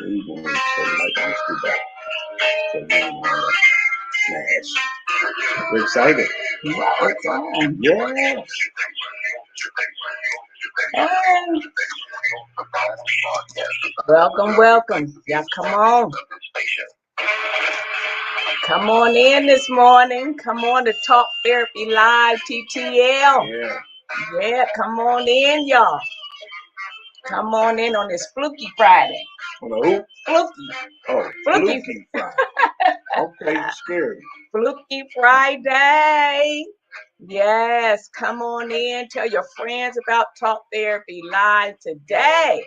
evening, so like let's do that. So we want to smash. We're excited. It's on. Yes. Hey. Welcome. Y'all come on. Come on in this morning. Come on to Talk Therapy Live TTL. Yeah, come on in, y'all. Come on in on this Fluky Friday. On the who? Fluky. Oh, Fluky Friday. Okay, you're scared. Fluky Friday. Yes, come on in. Tell your friends about Talk Therapy Live today.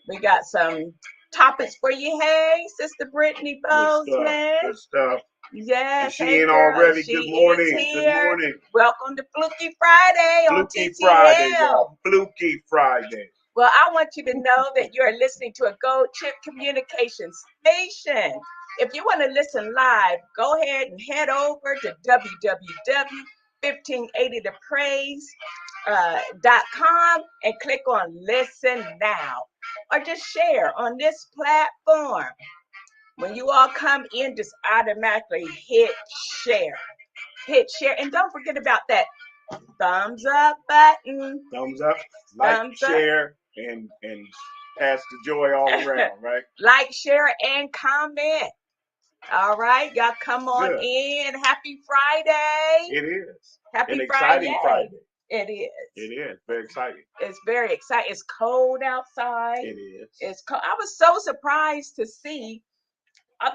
We got some topics for you. Hey, Sister Brittany Bozeman. Good stuff. Yes, she hey in girl, already. She Good morning. Is here. Good morning. Welcome to Fluky Friday on Fluky TTL. Friday, y'all. Fluky Friday. Well, I want you to know that you are listening to a Gold Chip Communication station. If you want to listen live, go ahead and head over to www.1580thepraise.com and click on Listen Now, or just share on this platform. When you all come in, just automatically hit share. Hit share, and don't forget about that thumbs up button. Thumbs up, like, share, and pass the joy all around, right? Like, share, and comment. All right, y'all come on in. Happy Friday. It is. Happy Exciting Friday. It is. It is. Very exciting. It's very exciting. It's cold outside. It is. It's cold. I was so surprised to see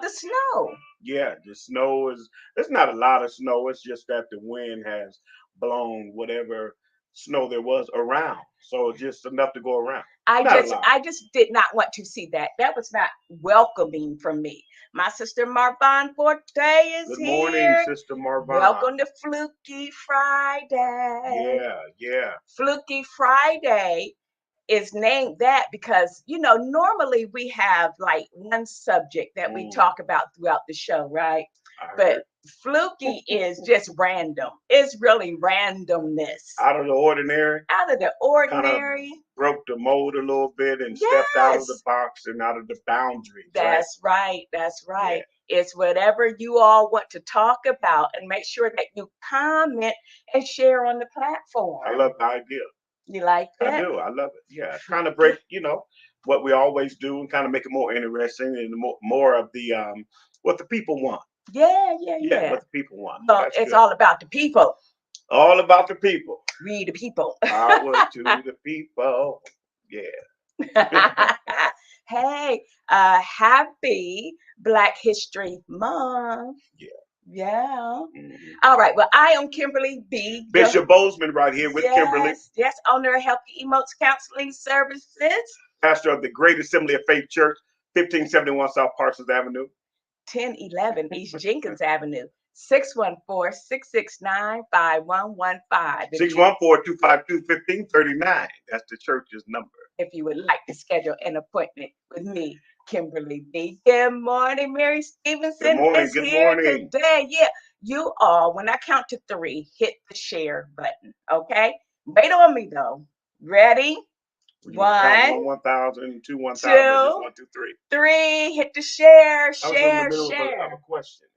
the snow. Yeah, the snow there's not a lot of snow. It's just that the wind has blown whatever snow there was around. So just enough to go around. I just did not want to see that. That was not welcoming for me. My sister Marvon Forte is here. Good morning, Sister Marvon. Welcome to Fluky Friday. Yeah. Fluky Friday is named that because, normally we have like one subject that we talk about throughout the show, right? But Fluky is just random. It's really randomness. Out of the ordinary. Out of the ordinary. Kind of broke the mold a little bit and stepped out of the box and out of the boundaries. That's right. Yeah. It's whatever you all want to talk about, and make sure that you comment and share on the platform. I love the idea. You like that? I do. I love it. Yeah. Kind of break, what we always do and kind of make it more interesting and more of the what the people want. Yeah. What the people want. Well, it's all about the people. All about the people. We the people. Power to the people. Yeah. Hey, happy Black History Month. Yeah. Mm-hmm. All right. Well, I am Kimberly B. Bishop Bozeman right here with Kimberly. Yes, owner of Healthy Emotes Counseling Services. Pastor of the Great Assembly of Faith Church, 1571 South Parsons Avenue. 1011 East Jenkins Avenue. 614-669-5115. 614-252-1539. That's the church's number. If you would like to schedule an appointment with me, Kimberly B. Good morning, Mary Stevenson. Good morning. Today. Yeah, you all, when I count to 3, hit the share button, okay? Wait on me, though. Ready? 1, 1,000, 2, 1,000, 1, 2, 3. 3, hit the share. I was in the middle of a question.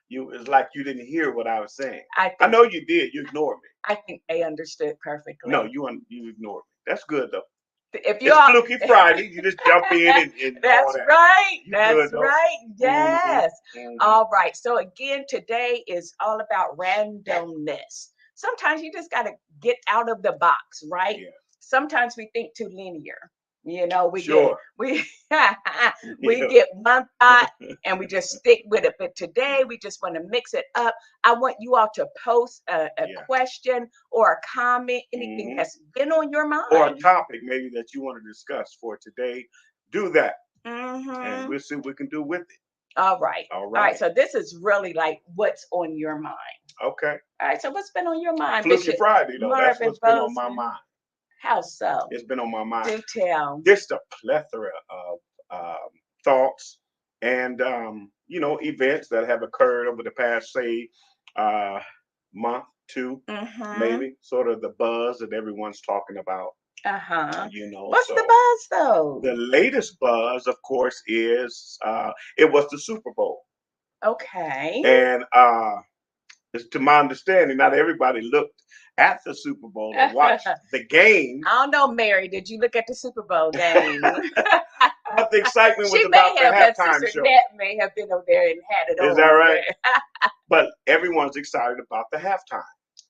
You it's like you didn't hear what I was saying. I know you did. You ignored me. I think they understood perfectly. No, you ignored me. That's good though. If it's Fluky Friday, you just jump in and that's all that. Right. That's right. Yes. Mm-hmm. All right. So again, today is all about randomness. Sometimes you just got to get out of the box, right? Yeah. Sometimes we think too linear. We get one thought and we just stick with it. But today we just want to mix it up. I want you all to post a question or a comment, anything that's been on your mind. Or a topic maybe that you want to discuss for today. Do that. And we'll see what we can do with it. All right. So this is really like what's on your mind. Okay. All right. So what's been on your mind? Fluky Friday, though. That's what's been on my mind. How so? It's been on my mind. Do tell. Just a plethora of thoughts and events that have occurred over the past, say, month, 2, maybe. Sort of the buzz that everyone's talking about. Uh-huh. You know, What's the so buzz though? the latest buzz, of course, is it was the Super Bowl, Okay. and it's to my understanding, not everybody looked at the Super Bowl or watched I the game, don't know, Mary. Did you look at the Super Bowl game? but the excitement was She may about the have. That halftime sister show. Net may have been over there and had it Is that on. right? But everyone's excited about the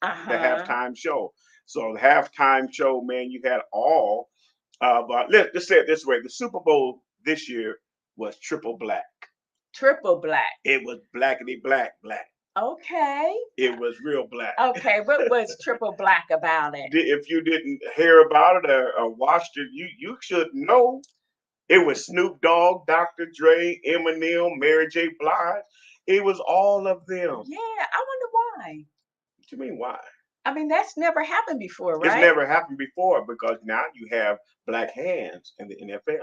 Uh-huh. halftime show. So the halftime show, man, you had all. But let's say it this way: the Super Bowl this year was triple black. Triple black. It was blackety black, black. Okay. It was real black. Okay. What was triple black about it? If you didn't hear about it or watched it, you should know. It was Snoop Dogg, Dr. Dre, Eminem, Mary J. Blige. It was all of them. Yeah, I wonder why. What you mean why? I mean, that's never happened before, It's right? never happened before because now you have black hands in the NFL.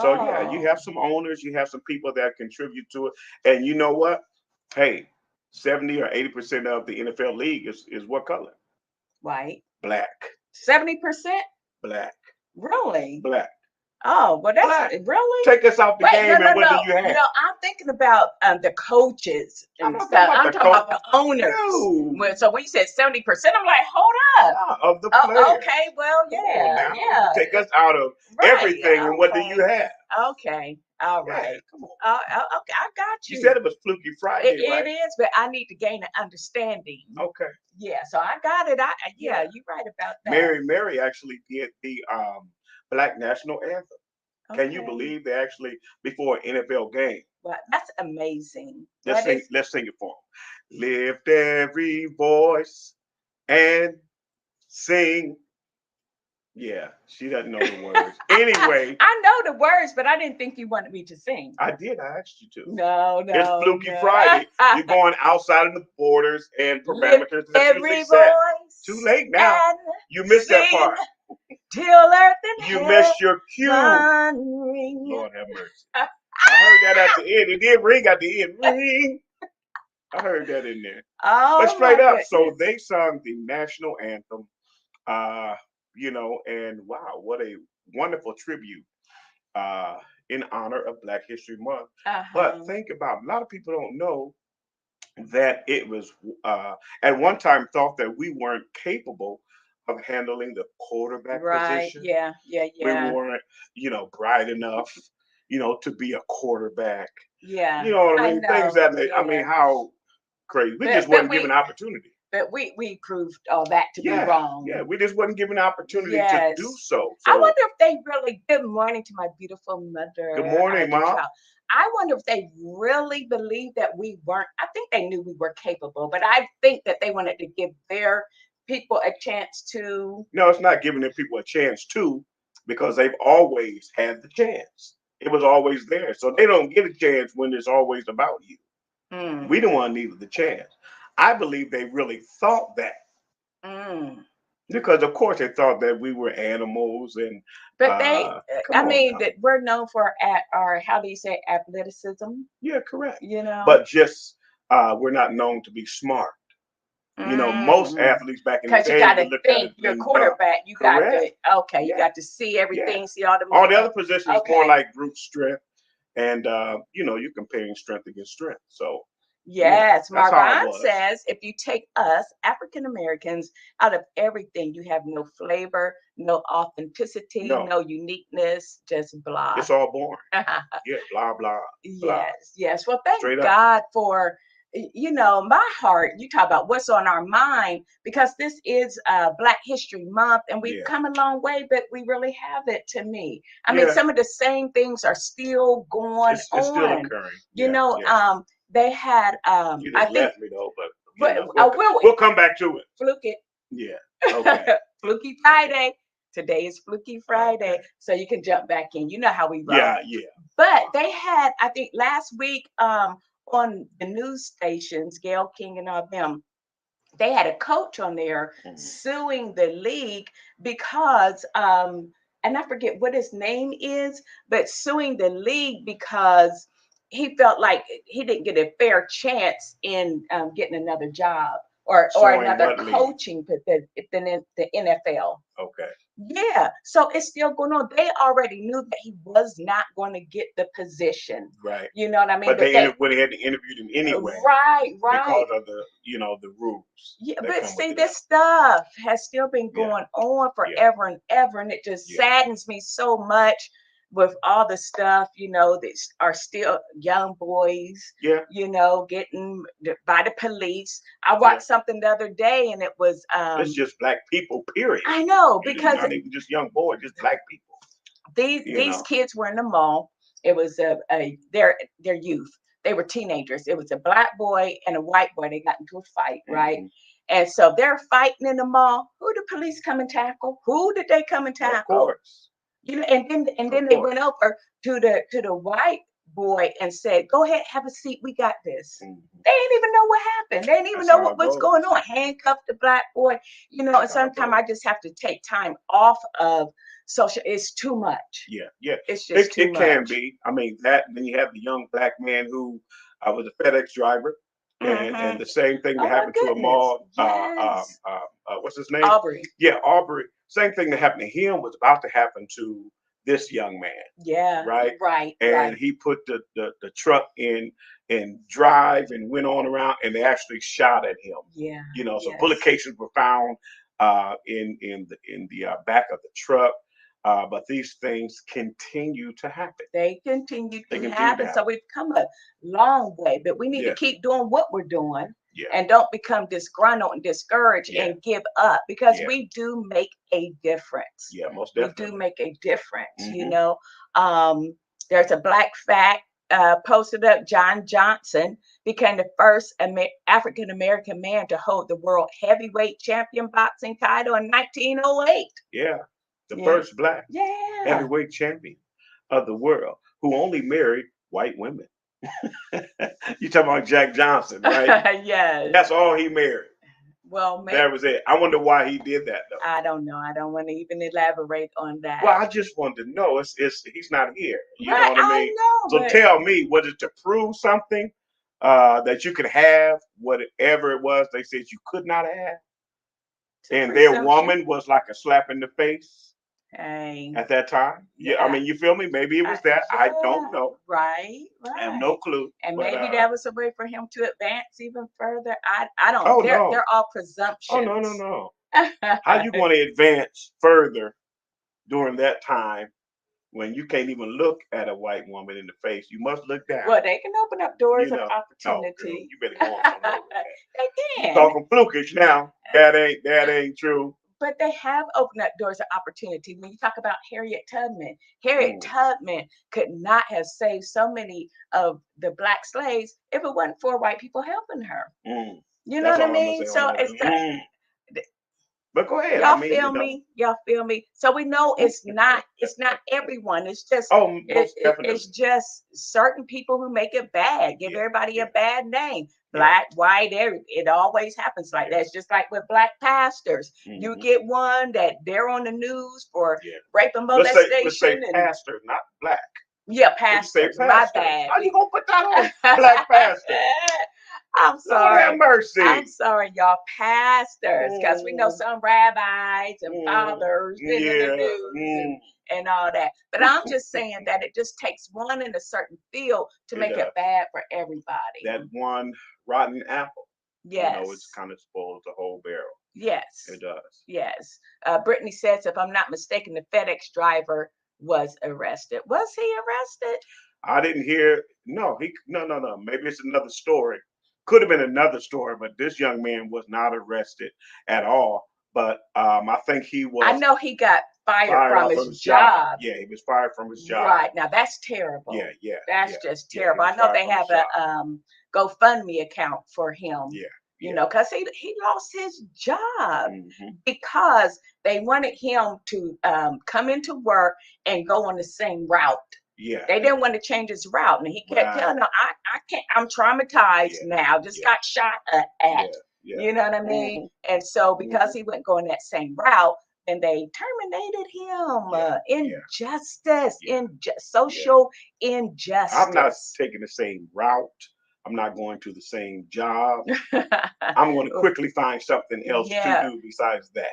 So yeah, you Oh, have some owners, you have some people that contribute to it, and you know what? Hey, 70 or 80% of the NFL league is what color? white. Black, 70%? black, Really? black, Oh, well, that's black. really. Take us out the Wait, no, game, no, and what do no, you have? no. I'm thinking about the coaches I'm and not talking stuff. about I'm the talking coach. about the owners. No, So when you said 70%, I'm like, hold up. yeah, of the Oh, players. okay. Well, Come on yeah, now, you yeah. take us out of Right. everything, and what do you Okay. have? Okay. All Yeah, right. come on. Okay. I got You you. said it was Fluky It, Friday, it right? is, but I need to gain an understanding. Okay. Yeah. So I got it. Yeah. Yeah, you're right about that. Mary actually did the Black National Anthem. Can you Okay. believe they actually before an NFL game? Well, that's amazing. Let's That sing. is. Let's sing it for them. Lift every voice and sing. Yeah, she doesn't know the words. Anyway, I know the words, but I didn't think you wanted me to sing. I did. I asked you to. No, It's no, Fluky no. Friday. You're going outside of the borders and Lift parameters that's usually every set. Too voice late now. and You missed that sing part. till earth You and missed your cue. heaven ring. Lord have mercy. I heard that at the end. It did ring at the end. Ring. I heard that in there. But Oh straight my up, so goodness. they sung the national anthem. Uh, and wow, what a wonderful tribute uh in honor of Black History Month. But Uh-huh. think about a lot of people don't know that it was at one time thought that we weren't capable of handling the quarterback Right. position. Yeah, yeah, We yeah. weren't, bright enough, to be a quarterback. Yeah. You know what I I mean? Things know. that I mean, Yeah. how crazy. We But just but wasn't given we opportunity. but we proved all that to be Yeah, wrong. yeah. We just wasn't given opportunity to do Yes. so. I So wonder if they really, good morning to my beautiful good mother, morning, Audrey Mom. Trout. I wonder if they really believed that we weren't. I think they knew we were capable, but I think that they wanted to give their people a chance to. No, it's not giving the people a chance to, because they've always had the chance. It was always there. So they don't get a chance when it's always about you. Mm, We the one needed the chance. I believe they really thought that. mm. Because of course they thought that we were animals and But they, come I on mean, now. that we're known for our, how do you say, athleticism, Yeah, correct. you know? But just we're not known to be smart. Most Mm. athletes back in the Because you day got we to looked at it think, and your then dumb. quarterback, you got Correct. to, okay, you Yeah, got to see yeah. everything, see all the All the movement. other positions is more Okay. like brute strength and you're comparing strength against strength. So yeah, Yes, that's how it Marvin was. says if you take us, African Americans, out of everything, you have no flavor, no authenticity, No, no uniqueness, just blah. it's all boring. Yeah, blah blah blah. Yes, yes. Well, thank Straight up. God for, my heart. You talk about what's on our mind because this is Black History Month and we've Yeah. come a long way, but we really haven't to me. I mean, Yeah. some of the same things are still going It's still on. occurring. You Yeah, know, yeah. they had, You I just think, left me though, but but will we'll come back to it. fluke it. Yeah. Okay. Fluky Okay. Friday. Today is Fluky Okay. Friday. So you can jump back in. You know how we roll. Yeah, yeah. But they had, I think last week, on the news stations, Gail King and all them, they had a coach on there Mhm. suing the league because, and I forget what his name is, but suing the league because he felt like he didn't get a fair chance in getting another job. or Showing another what league? coaching the NFL. Okay. Yeah, so it's still going on. They already knew that he was not going to get the position. Right. You know what I mean? But But they they, ended when they had to interview them anyway right. because of the the rules Yeah, that but come with see, the this NFL. stuff has still been Yeah. going on Yeah. forever and ever, and it just Yeah. saddens me so much with all the stuff, that are still young boys, Yeah. getting by the police. I Yeah. watched something the other day, and it was, It's just black people, period. I know, You're because not even just young boys, just black people. these kids were in the mall. It was their youth. They were teenagers. It was a black boy and a white boy. They got into a fight, right? Hmm. And so they're fighting in the mall. Who did police come and tackle? Who did they come and Of tackle? course. And Of then they course. went over to the white boy and said, "Go ahead, have a seat. We got this." Hmm. They didn't even know what happened. They didn't even That's know how what it was goes. going on. Handcuffed the black boy, and That's how it sometimes goes. I just have to take time off of social. It's too much. Yeah, yeah. It's just too It can much. be. I mean that. And then you have the young black man who was a FedEx driver, and Hmm. the same thing that Oh my happened to a goodness. mall. Yes. What's his name? Aubrey. Yeah, Aubrey. Same thing that happened to him was about to happen to this young man, Yeah. right? Right. And Right. he put the truck in drive and went on around, and they actually shot at him. Yeah. So bullet Yes. casings were found in the back of the truck. But these things continue to happen. They continue They to continue to happen. So happen. we've come a long way, but we need to Yeah, keep doing what we're doing yeah, and don't become disgruntled and discouraged yeah, and give up, because yeah, we do make a difference. yeah. Most We do definitely. make a difference, Hmm. Um, there's a black fact posted up. John Johnson became the first African American man to hold the world heavyweight champion boxing title in 1908. Yeah, the Yeah. first black Yeah. heavyweight champion of the world who only married white women. You talking about Jack Johnson, right? Yes. That's all he married. Well, That was it. I wonder why he did that though. I don't know. I don't want to even elaborate on that. Well, I just wanted to know. It's he's not here. You know Right, what I I mean? know, So but tell me, was it to prove something that you could have whatever it was they said you could not have, to and their presumption. woman was like a slap in the face Hey, at that time? Yeah, I yeah, mean, you feel me? Maybe it was that. I yeah, don't know. right, I have no right. clue. And But maybe that was a way for him to advance even further. I don't. oh They're no, all oh no, no, presumptions. no. How you going to advance further during that time when you can't even look at a white woman in the face? You must look down. Well, they can open up doors You of know. No, girl, opportunity. you better go on somewhere with that. They You can. talking flukish now. That ain't true. But they have opened up doors of opportunity. When you talk about Harriet Mm, Tubman could not have saved so many of the black slaves if it wasn't for white people helping her. mm. You know That's what I all I'm gonna mean? say on So that. it's Mm. But go ahead. I y'all mean, feel me? Y'all feel me? So we know it's not everyone. It's just oh, most it's definitely. just certain people who make it bad, give Yeah, everybody a yeah, bad name. yeah, Black, white, it always happens like yeah. that. It's just like with black pastors. You Hmm. get one that they're on the news for Yeah. rape and Let's say molestation, and pastor, not black. yeah, Let's just say pastors. My pastor. bad. How you gonna put that on black pastor? I'm Lord have sorry. I'm mercy. sorry, y'all pastors, because we know Mm, some rabbis and mm, fathers been in the yeah. news Mm, and all that. But I'm just saying that it just takes one in a certain field to it make it does. bad for everybody. That one rotten apple, it's Yes, kind of spoils the whole barrel. yes, It does. yes. Brittany says, if I'm not mistaken, the FedEx driver was arrested. Was he arrested? I didn't hear. No, no. Maybe it's another story. Could have been another story, but this young man was not arrested at all. But I think he I was know he got fired fired from off of his his job. job. Yeah, he was fired from his job. Right. Now that's Yeah, terrible. yeah, That's yeah, just yeah. He terrible. was I know fired they from his have job. a GoFundMe account for him, Yeah, yeah. because he lost his job Hmm. because they wanted him to come into work and go on the same route. Yeah, They didn't want to change his route. And he kept right. telling them, I can't, I'm traumatized Yeah, now, just yeah, got shot at. yeah, yeah. You know what I mean? Hmm. And so because Hmm. he went going that same route, and they terminated him. Yeah, yeah, Injustice, yeah, yeah. social I'm not injustice. taking the same route. I'm not going to the same job. I'm going to quickly find something else to Yeah. do besides that.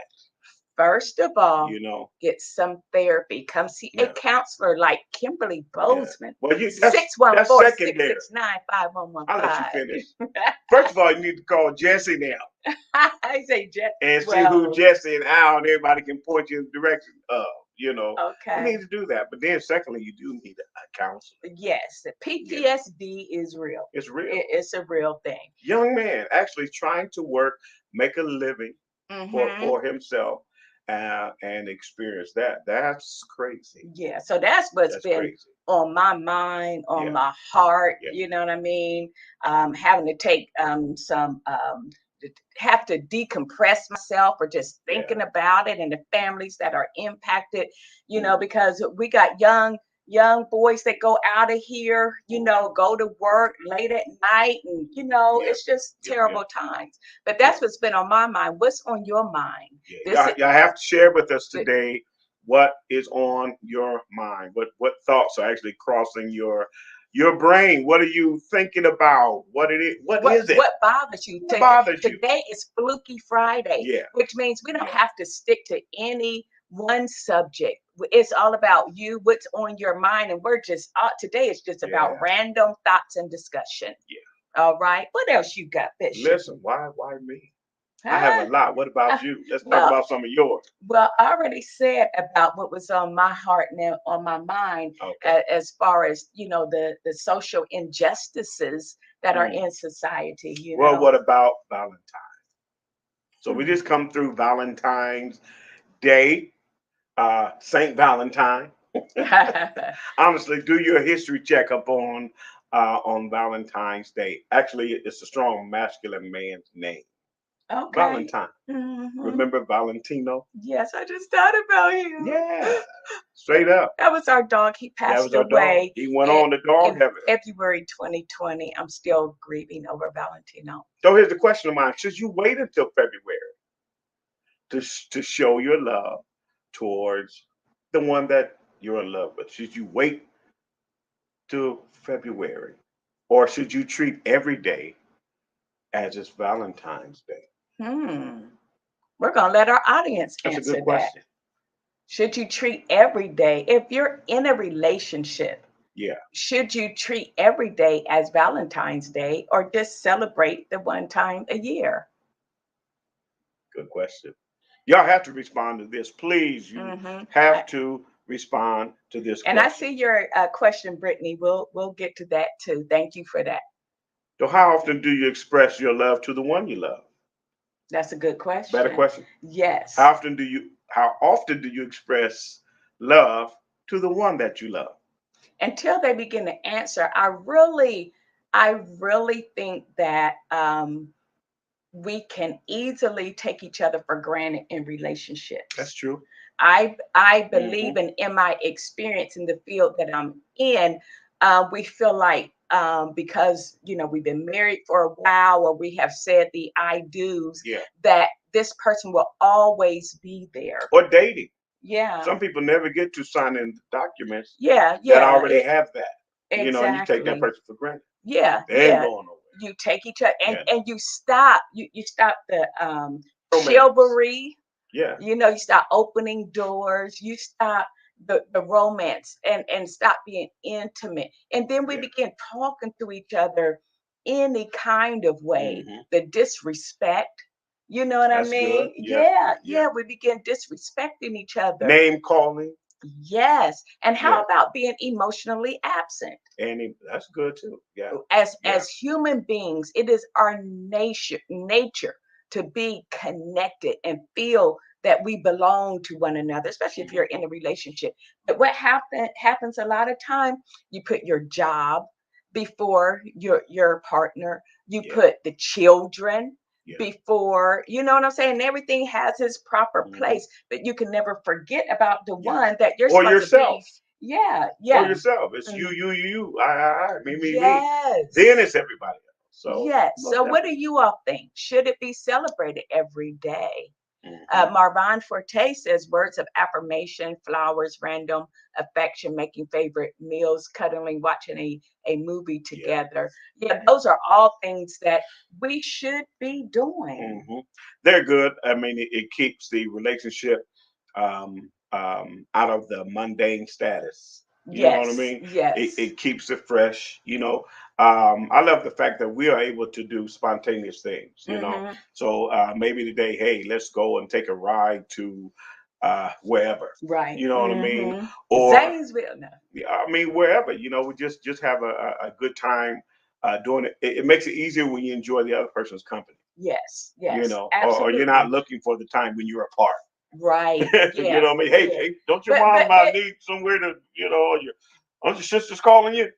First of all, You know, get some therapy. Come see a yeah, counselor like Kimberly yeah. Bozeman. Well, you Six one that's four six secondary. six nine 5115 I'll let you finish. First of all, you need to call Jesse now I say, Jeff, and see who well, Jesse and Al and everybody can point you in the direction of. You know, you okay. need to do that. But then, secondly, you do need a counselor. Yes, the You know, PTSD is real. it's real. It's a real thing. Young man actually trying to work, make a living Hmm. for himself, and experience that. That's crazy. Yeah, so that's what's That's been crazy. on my mind, on Yeah, my heart. yeah. You know what I mean? Having to take have to decompress myself or just Yeah. thinking about it and the families that are impacted. You know, Mm, because we got young boys that go out of here. You mm. know, go to work late at night, and you know, Yep, it's just yep, yep, terrible times. But yep, that's what's been on my mind. What's on your mind? yeah. This is Y'all have to share with us the today what is on your mind. What thoughts are actually crossing your brain? What are you thinking about? What it is? What is it? what bothers you. What bothers you? Today is Fluky Friday, Yeah, which means we don't yeah, have to stick to any one subject. It's all about you, what's on your mind, and we're just today is just about yeah, random thoughts and discussion. yeah. All right, what else you got, Bishop? Listen, why me? I have a Huh? lot. What Uh, about you? Let's talk well, about some of yours. I already said about what was on my heart and on my mind, Okay. as far as the social injustices that are Mm. in society. Well, what about Valentine? So we Hmm. just come through Valentine's Day, Saint Valentine. Honestly, do your history checkup on Valentine's Day. Actually, it's a strong masculine man's name, Okay. Valentine. Hmm. Remember Valentino? Yes, I just thought about him. Yeah, straight up. That was our dog. He That passed was our dog. away He went in, on to dog in heaven. February 2020. I'm still grieving over Valentino. So here's the question of mine: should you wait until February to show your love towards the one that you're in love with? Should you wait till February, or should you treat every day as it's Valentine's Day? Hmm. We're going to let our audience That's a good answer that. question. Should you treat every day, if you're in a relationship, Yeah, should you treat every day as Valentine's Day or just celebrate the one time a year? good question. Y'all have to respond to this, please. You Hmm. have to respond to this And I question. see your question, Brittany. We'll get to that too. Thank you for that. So, how often do you express your love to the one you love? That's a good Better question. question. Yes. How often do you express love to the one that you love? Until they begin to answer, I really think that we can easily take each other for granted in That's relationships. true. I believe, Hmm. and in my experience in the field that I'm in, we feel like because we've been married for a while or we have said the I do's, Yeah. that this person will always be there. Or dating. Yeah, Some people never get to signing the documents yeah, that yeah. already have that. And you take that Exactly. person for granted. Yeah, They ain't yeah. going nowhere. You take each other, and Yeah. you stop the Romance. chivalry. Yeah. You start opening doors, you stop the romance, and stop being intimate, and then we Yeah. begin talking to each other any kind of way. Hmm. The disrespect, you know what I That's good. mean? Yeah. Yeah, Yeah. yeah, we begin disrespecting each other. Name calling. Yes. And how Yeah. about being emotionally absent? That's good too. Yeah. as Yeah. as human beings, it is our nature to be connected and feel that we belong to one another, especially if you're Hmm. in a relationship. But what happens a lot of time, you put your job before your partner, you Yeah. put the children Yeah. before, you know what I'm saying? Everything has its proper Hmm. place, but you can never forget about the Yeah. one that you're Or supposed to yourself. be. Yeah, Or yeah. yourself. It's Mhm. you, I, me. Then Yes. it's everybody else. So Yes. most So what do definitely. you all think? Should it be celebrated every day? Mhm. Marvin Forte says words of affirmation, flowers, random affection, making favorite meals, cuddling, watching a movie Yeah. together. Yeah, those are all things that we should be doing. Hmm. They're good. I mean, it keeps the relationship out of the mundane status. You know what I Yes, mean? yes. It keeps it fresh. I love the fact that we are able to do spontaneous things. Hmm. So maybe today, hey, let's go and take a ride to wherever. Right. You know what I mean? Hmm. Or Zanesville. No. yeah, I mean, wherever, we just have a good time doing it. It makes it easier when you enjoy the other person's company, Yes, yes, or you're not absolutely. looking for the time when you're apart. Right. You Yeah. know what I mean? Hey, Yeah. hey, don't your But mom but might need somewhere to, aren't your sisters calling you?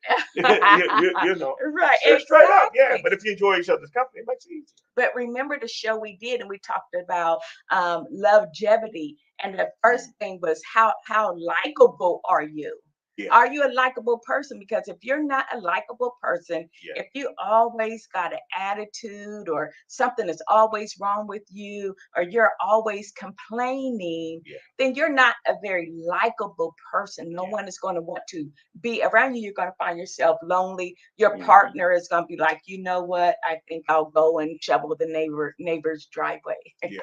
right, Straight up, yeah. exactly. But if you enjoy each other's company, it makes it easier. But remember the show we did, and we talked about longevity, and the first Mm. thing was how likable are you? Yeah, Are you a likable person? Because if you're not a likable person, yeah, if you always got an attitude or something is always wrong with you, or you're always complaining, yeah, then you're not a very likable person. No yeah. one is going to want to be around you. You're going to find yourself lonely. Your Hmm. partner is going to be like, you know what? I think I'll go and shovel the neighbor's driveway Yeah,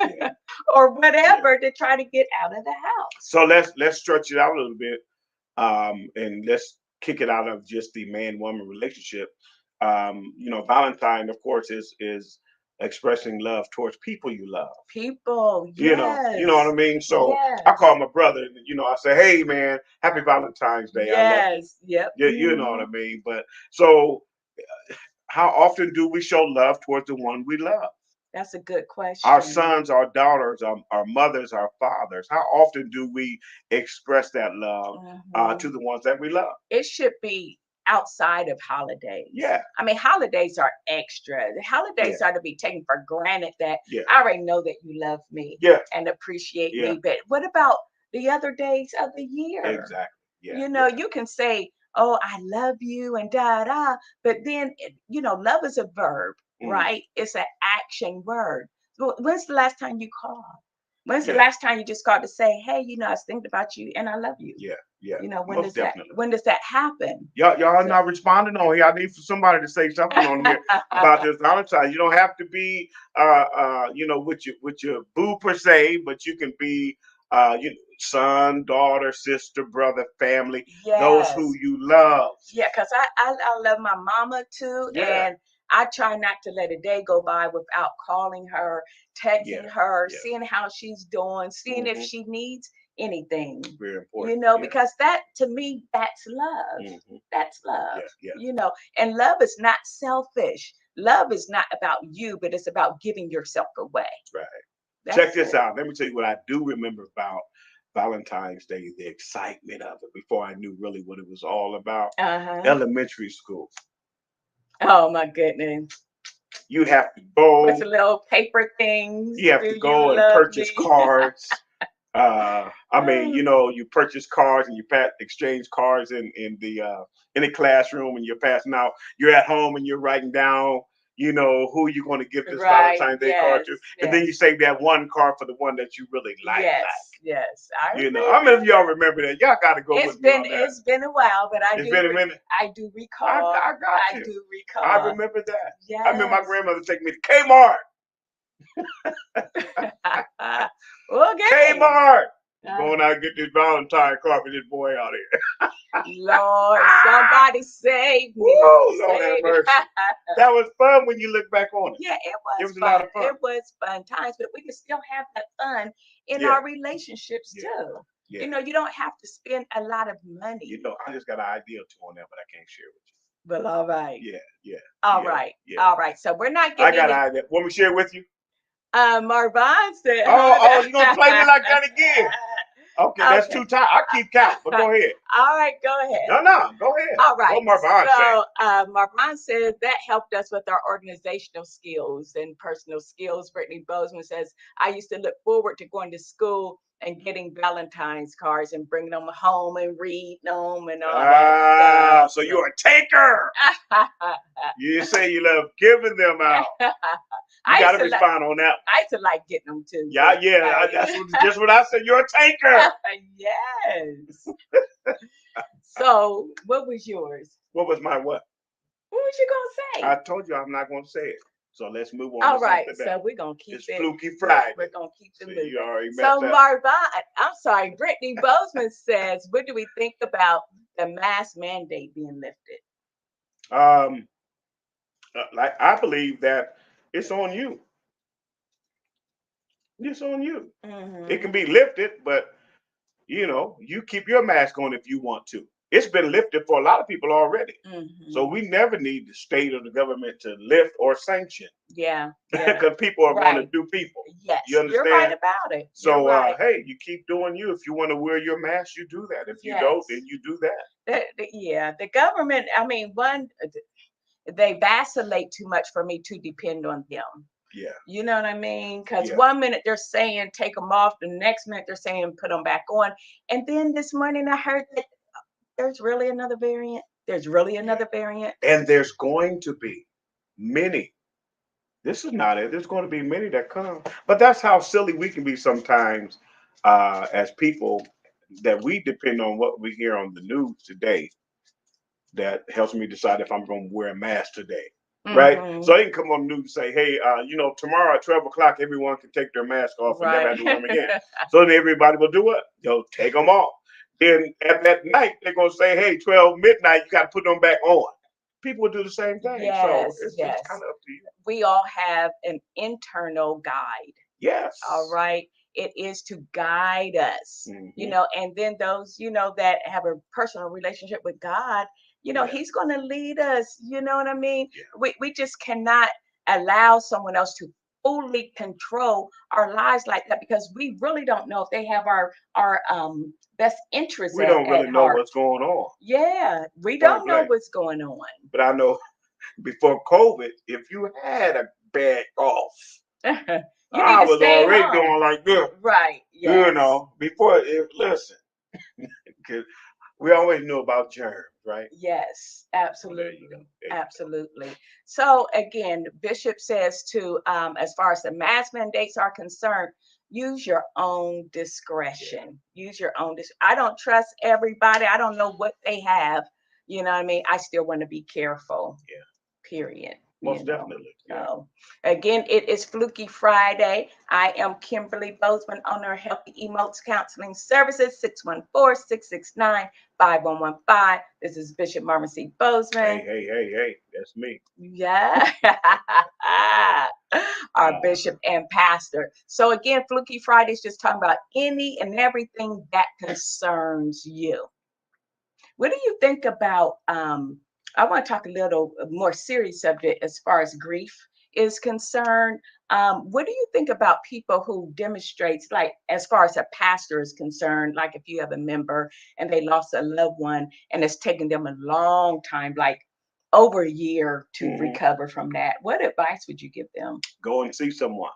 yeah, or yeah. whatever to try to get out of the house. So let's stretch it out a little bit, and let's kick it out of just the man woman relationship. Valentine, of course, is expressing love towards people you love. People, You know what I yes, mean. So I yes, call my brother, and I say, hey man, happy Valentine's Day. I love you. yes, yep. Yeah, you know what I mean. But so, how often do we show love towards the one we love? That's a good Our question. sons, our daughters, our mothers, our fathers. How often do we express that love to Mhm. the ones that we love? It should be outside of holidays. Yeah, I mean, holidays are extra. The yeah, holidays are to be taken for granted that yeah, I already know that you love me yeah, and appreciate yeah. me. But what about the other days of the year? Exactly. Yeah, You know, yeah. you can say, "Oh, I love you," and da da, but then, love is a verb, Mm, right? It's an action word. When's the last time you called? When's the yeah, last time you just called to say, "Hey, I was thinking about you and I love you." yeah, yeah. When Most does that definitely. when does that happen? Y'all So not responding on here. I need for somebody to say something on here about this Valentine. You don't have to be with your boo per se, but you can be son, daughter, sister, brother, family, those who yes. you love. Yeah, because I love my mama too, Yeah, and I try not to let a day go by without calling her, yeah, texting her, yeah. seeing how she's doing, seeing if Hmm. she needs anything. Very important. Yeah. Because that to me, that's love. Hmm. That's love. Yeah, yeah. And love is not selfish. Love is not about you, but it's about giving yourself away. Right. Check That's this it. out. Let me tell you what I do remember about Valentine's Day, the excitement of it before I knew really what it was all about. Uh-huh. Elementary school. Oh my goodness. You have to What's the go, little paper things? you have Do to you go and love purchase me? cards. I mean, you purchase cards and you exchange cards in the classroom, and you're passing out. You're at home and you're writing down, who you're going to give this Right. Valentine's Day card Yes. to, and then you Yes. save that one card for the one that you really like. Yes. Yes. I I mean, if remember. y'all remember that, y'all got to go with me on that. It's been a while, but It's been a minute. I do recall. I got I you. do I recall. remember that. I remember my Yes. grandmother taking me to Kmart. Okay. Kmart. Uh, Going out and get this Valentine card for this boy out here. Lord, somebody save me. Woo, Lord have Save me. mercy. That was fun when you look back on it. Yeah, it It was was a lot fun. of fun. It was fun times, but we can still have that fun in Yeah, our relationships yeah, too. yeah. You don't have to spend a lot of money. I just got an idea or two on that, but I can't share with Well, all right. you. Yeah, yeah, All yeah, right. yeah. All right. So we're not I getting got an any. idea. Want me to share it with you? Marvin said, Oh, oh, you gonna play me huh? like that again? Okay, that's Okay. two times. I keep count, but go ahead. All right. Go ahead. No, no, go ahead. All right. What Marvin say? So Marvin says that helped us with our organizational skills and personal skills. Brittany Bozeman says, I used to look forward to going to school and getting Valentine's cards and bringing them home and reading them and all that Ah, stuff. so you're a taker. So. You say you love giving them out. You I got used to to like respond on that. I used to like getting them too. Yeah, yeah. That's just what I said. You're a taker. Yes. So, what was yours? What was my what? What was you gonna I say? told you I'm not going to say it. So let's move on to All right, something so else. we're gonna keep It's it. Fluky Friday. We're gonna keep it So you moving. already So messed up. I'm sorry, Brittany Bozeman says, what do we think about the mask mandate being lifted? Um, like I believe that it's on you. It's on you. It can Mm-hmm. be lifted, but you keep your mask on if you want to. It's been lifted for a lot of people already. So Mm-hmm. we never need the state or the government to lift or sanction Yeah, yeah. because people are going to Right. do people. You Yes, you're right understand? about it. You're So right. hey, you keep doing you. If you want to wear your mask, you do that. If you don't, then Yes. you do that. Yeah, the government, I mean, they vacillate too much for me to depend on them. Yeah, You know what I mean? Because yeah. one minute they're saying take them off, the next minute they're saying put them back on. And then this morning I heard that there's really another variant. There's really Yeah. another variant. And there's going to be many. This is not it. There's going to be many that come. But that's how silly we can be sometimes as people that we depend on what we hear on the news today that helps me decide if I'm going to wear a mask today. Right? Hmm. So they can come on the news and say, hey, tomorrow at 12 o'clock, everyone can take their mask off and never Right. have to wear them again. So then everybody will do what? They'll take them off. Then at that night, they're going to say, hey, 12 midnight, you got to put them back on. People will do the same thing. So Yes, it's kind yes. of up to you. We all have an internal guide. All Yes. right. It is to guide us, Hmm. and then those, that have a personal relationship with God, Yeah. He's going to lead us. You know what I mean? Yeah. We just cannot allow someone else to fully control our lives like that because we really don't know if they have our best interests We at, don't at really know heart. what's going on. Yeah, we Point don't know blank. what's going on. But I know before COVID, if you had a bad cough, You need I to was stay already home. doing like this. Right. Yes. Before listen, because we always knew about germs, right? Yes, So there you go. absolutely. There you go. Absolutely. So again, Bishop says to as far as the mask mandates are concerned, use your own Yeah. discretion. Use your own I don't trust everybody. I don't know what they have. You know what I mean? I still want to be careful. Yeah. Period. Most definitely. Yeah. So again, it is Fluky Friday. I am Kimberly Bozeman, owner of Healthy Emotes Counseling Services, 614-669-5115. This is Bishop Marvin C. Hey, Bozeman. hey, hey, hey. That's me. Yeah. Our Uh, bishop and pastor. So again, Fluky Friday is just talking about any and everything that concerns you. What do you think about? I want to talk a little more serious subject as far as grief is concerned. What do you think about people who demonstrates, like as far as a pastor is concerned, like if you have a member and they lost a loved one and it's taken them a long time, like over a year to mhm. recover from that? What advice would you give them? Go and see someone.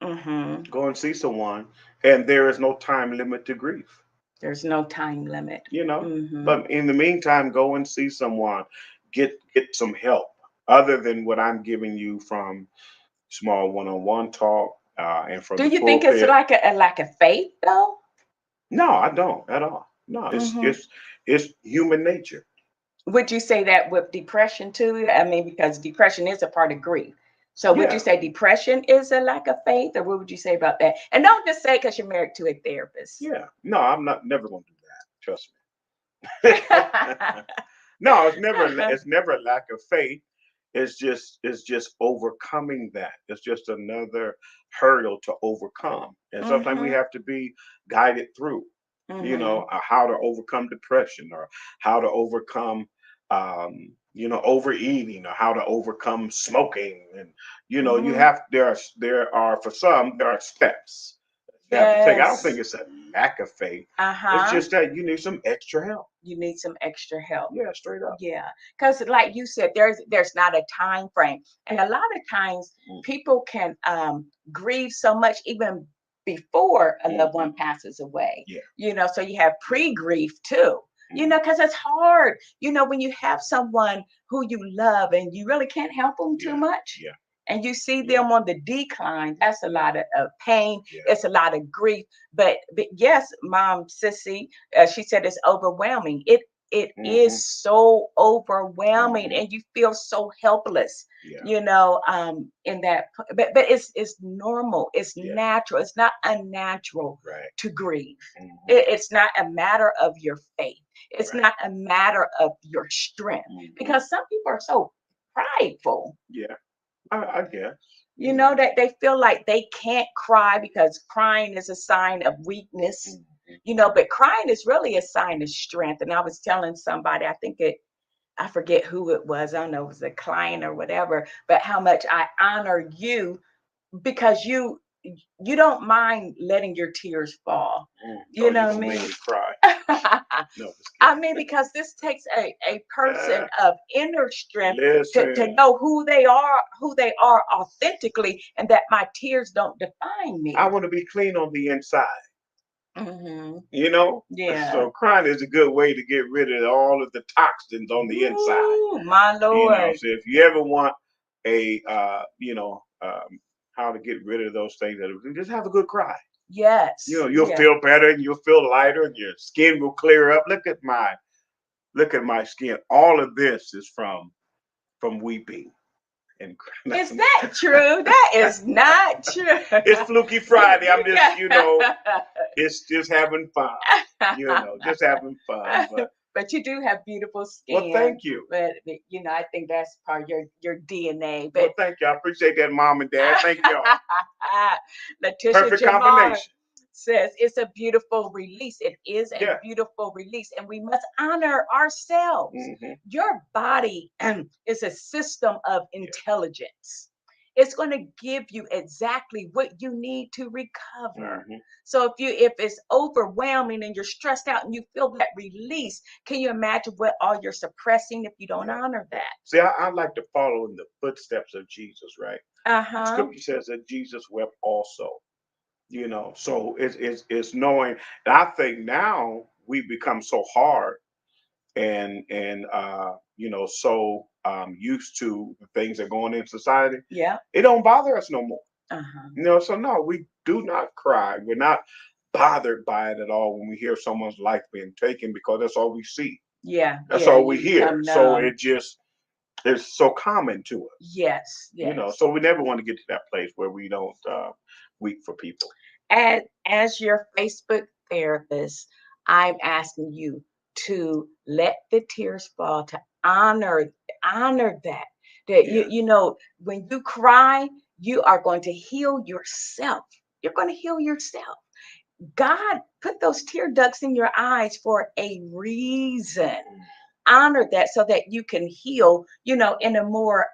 Hmm. Go and see someone, and there is no time limit to grief. There's no time limit. You know, Hmm. but in the meantime, go and see someone. Get some help other than what I'm giving you from small one-on-one talk and from Do the you think it's pulpit. like a lack of faith though? No, I don't at all. No, it's Hmm. it's it's human nature. Would you say that with depression too? I mean, because depression is a part of grief. So would you Yeah, say depression is a lack of faith, or what would you say about that? And don't just say because you're married to a therapist. yeah. No, I'm not never gonna do that. Trust me. No, it's never a lack of faith. It's just overcoming that. It's just another hurdle to overcome. And sometimes we Hmm. have to be guided through, Hmm. how to overcome depression or how to overcome overeating or how to overcome smoking. And you Hmm. have there are for some there are steps you have to take. I don't think Yes. it's a lack of faith. It's Uh-huh. just that you need some extra help. You need some extra help. Yeah, straight up. Yeah, because like you said, there's not a time frame, and a lot of times people can grieve so much even before a loved Hmm. one passes away. Yeah, So you have yeah. pre-grief too. Hmm. Because it's hard. When you have someone who you love and you really can't help them too Yeah, much. yeah. and you see them on the decline, that's a lot of pain. Yeah. It's a lot of grief. But yes, Mom Sissy, she said it's overwhelming. It Mm-hmm. is so overwhelming, Mm-hmm. and you feel so helpless. Yeah. In that, but it's normal. It's Yeah. natural. It's not unnatural Right. to grieve. Mm-hmm. It's not a matter of your faith. It's Right. not a matter of your strength, Mm-hmm. because some people are so prideful, Yeah. I guess. that they feel like they can't cry because crying is a sign of weakness. Mm-hmm. But crying is really a sign of strength. And I was telling somebody, I forget who it was. I don't know, it was a client or whatever, but how much I honor you, because you don't mind letting your tears fall. Oh, You you know what I gonna make mean? me cry? No, just I kidding. mean, because this takes a Uh, person of inner strength to listen, know who they are authentically, and that my tears don't define I me. want to be clean on the inside. Hmm. You know, Yeah. so crying is a good way to get rid of all of the toxins on the inside. Ooh, my Lord. So if you ever want a, how to get rid of those things, just have a good cry. Yes. You'll Yeah. feel better and you'll feel lighter and your skin will clear up. Look at my skin. All of this is from weeping and Is crying. that true? That is not true. It's Fluky Friday. I'm You just, it's just having fun. Just having fun. but you do have beautiful Well, skin. thank you. But I think that's part of your DNA. Well, But thank you. I appreciate that, Mom and Dad. Thank y'all. Letitia Perfect Jamar combination. says it's a beautiful release. It is a Yeah. beautiful release, and we must honor ourselves. Hmm. Your body is a system of Yeah. intelligence. It's going to give you exactly what you need to recover. Hmm. So if it's overwhelming and you're stressed out and you feel that release, can you imagine what all you're suppressing if you don't Yeah. honor that? See, I like to follow in the footsteps of Jesus, right? The Uh-huh. scripture says that Jesus wept also. So it's knowing. And I think now we become so hard and so used to the things that are going in society. Yeah. It don't bother us no more. Uh-huh. So no, we do not cry. We're not bothered by it at all when we hear someone's life being taken, because that's all we see. Yeah. That's Yeah. all we You hear. become So numb. it just is so common to us. Yes. Yes. So we never want to get to that place where we don't weep for people. As your Facebook therapist, I'm asking you to let the tears fall, to honor that Yeah. when you cry, you are going to heal yourself. You're going to heal yourself. God put those tear ducts in your eyes for a reason. Honor that so that you can heal, in a more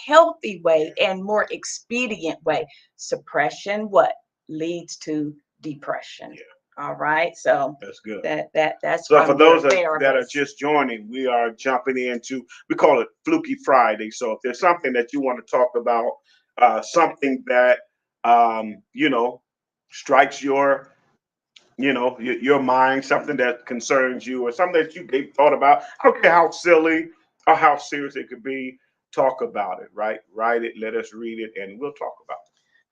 healthy way Yeah. and more expedient way. Suppression, what leads to depression. Yeah. All right. So That's good. that's So for from your those that are therapist. just joining, we are jumping into, we call it Fluky Friday. So if there's something that you want to talk about, something that strikes your mind, something that concerns you, or something that you gave thought about, I don't care how silly or how serious it could be, talk about it, right? Write it, let us read it, and we'll talk about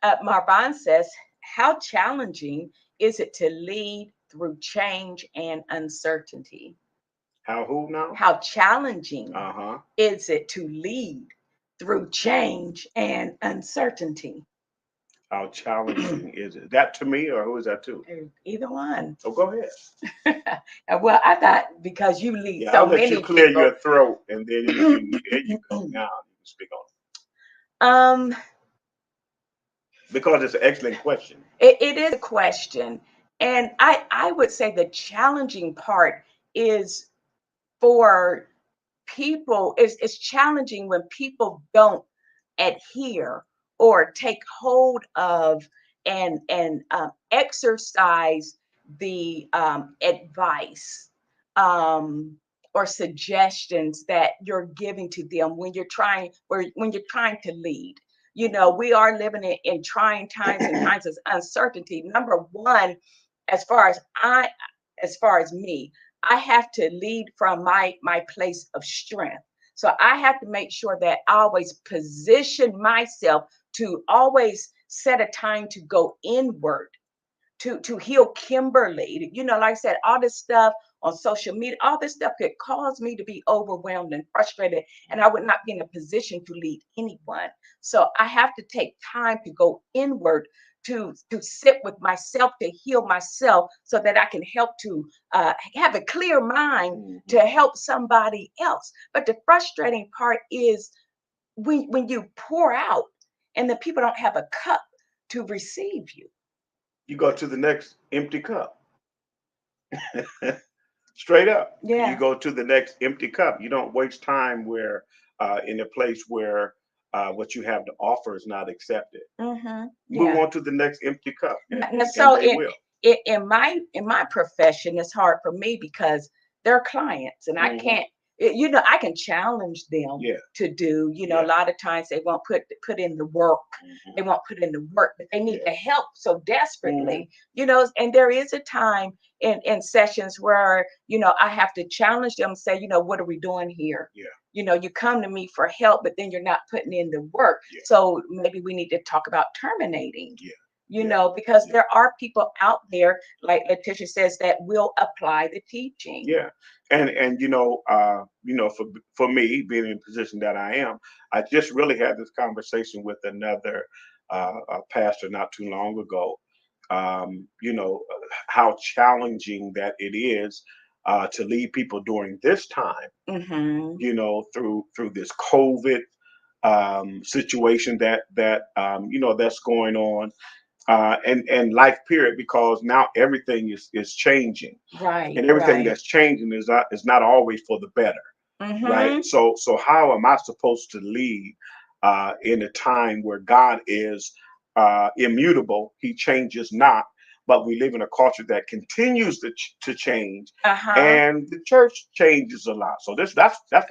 it. Marban says, how challenging is it to lead through change and uncertainty? How, who now? How challenging Uh-huh. is it to lead through change and uncertainty? How challenging is it? That to me, or who is that to? Either one. Oh, go ahead. Well, I thought because you lead Yeah, so I'll let you many clear people. your throat, and then there you go. Now you can speak on um, it. Because it's an excellent question. it is a question, and I would say the challenging part is for people. It's challenging when people don't adhere or take hold of and exercise the advice um, or suggestions that you're giving to them when you're trying to lead. We are living in trying times and times of uncertainty. Number one, as far as as far as me, I have to lead from my place of strength. So I have to make sure that I always position myself to always set a time to go inward to heal Kimberly. Like I said, all this stuff on social media, all this stuff could cause me to be overwhelmed and frustrated, and I would not be in a position to lead anyone. So I have to take time to go inward to sit with myself, to heal myself, so that I can help to have a clear mind Mhm. to help somebody else. But the frustrating part is when you pour out and the people don't have a cup to receive you. You go to the next empty cup. Straight up. You Yeah. go to the next empty cup. You don't waste time where in a place where what you have to offer is not accepted. Move Yeah. on to the next empty cup, And and so they will. in my profession, it's hard for me because they're clients, and I Hmm. can't. I can challenge them Yeah, to do. A yeah. lot of times they won't put in the work. Hmm. They won't put in the work, but they need Yeah. the help so Hmm. desperately. And there is a time in sessions where I have to challenge them, say, what are we doing here? Yeah. You come to me for help, but then you're not putting in the work. Yeah. So maybe we need to talk about terminating, Yeah. Yeah. because Yeah. there are people out there, like Letitia says, that will apply the teaching. Yeah. And for me being in the position that I am, I just really had this conversation with another pastor not too long ago. How challenging that it is to lead people during this time. Mm-hmm. Through this COVID situation that's going on, and life period, because now everything is changing, Right, and everything right. that's changing is not always for the better, right? Mm-hmm. So how am I supposed to lead in a time where God is immutable? He changes not, but we live in a culture that continues to change, Uh-huh. and the church changes a lot. So that's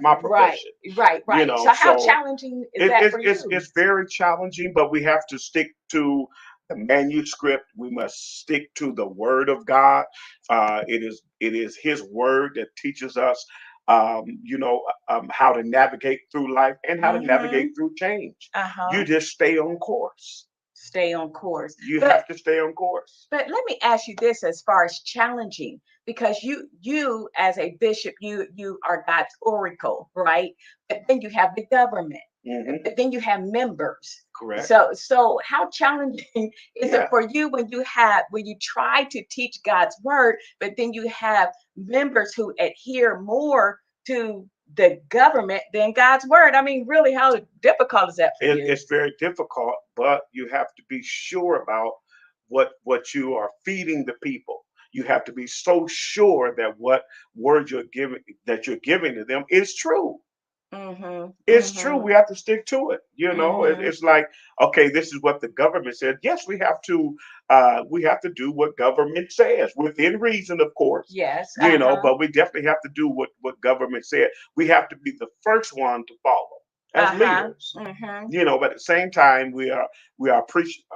my Right, profession, right, right. So how so challenging is it, that it's for it's you? it's very challenging, but we have to stick to the manuscript. We must stick to the Word of God. It is His Word that teaches us, how to navigate through life and how to Mm-hmm. navigate through change. You Uh-huh. just stay on course. Stay on course. You But have to stay on course. But let me ask you this, as far as challenging, because you as a bishop, you are God's oracle, right? But then you have the government, Hmm. but then you have members. Correct. So how challenging is it Yeah. for you when you try to teach God's word, but then you have members who adhere more to the government than God's word? I mean, really, how difficult is that for you? It's very difficult, but you have to be sure about what you are feeding the people. You have to be so sure that what word you're giving to them is true. Mm-hmm. It's true. Mm-hmm. We have to stick to it. Mm-hmm. It's like, okay, this is what the government said. Yes, we have to do what government says within reason, of course. Yes. Uh-huh. But we definitely have to do what government said. We have to be the first one to follow as Uh-huh. leaders. Mm-hmm. But at the same time, we are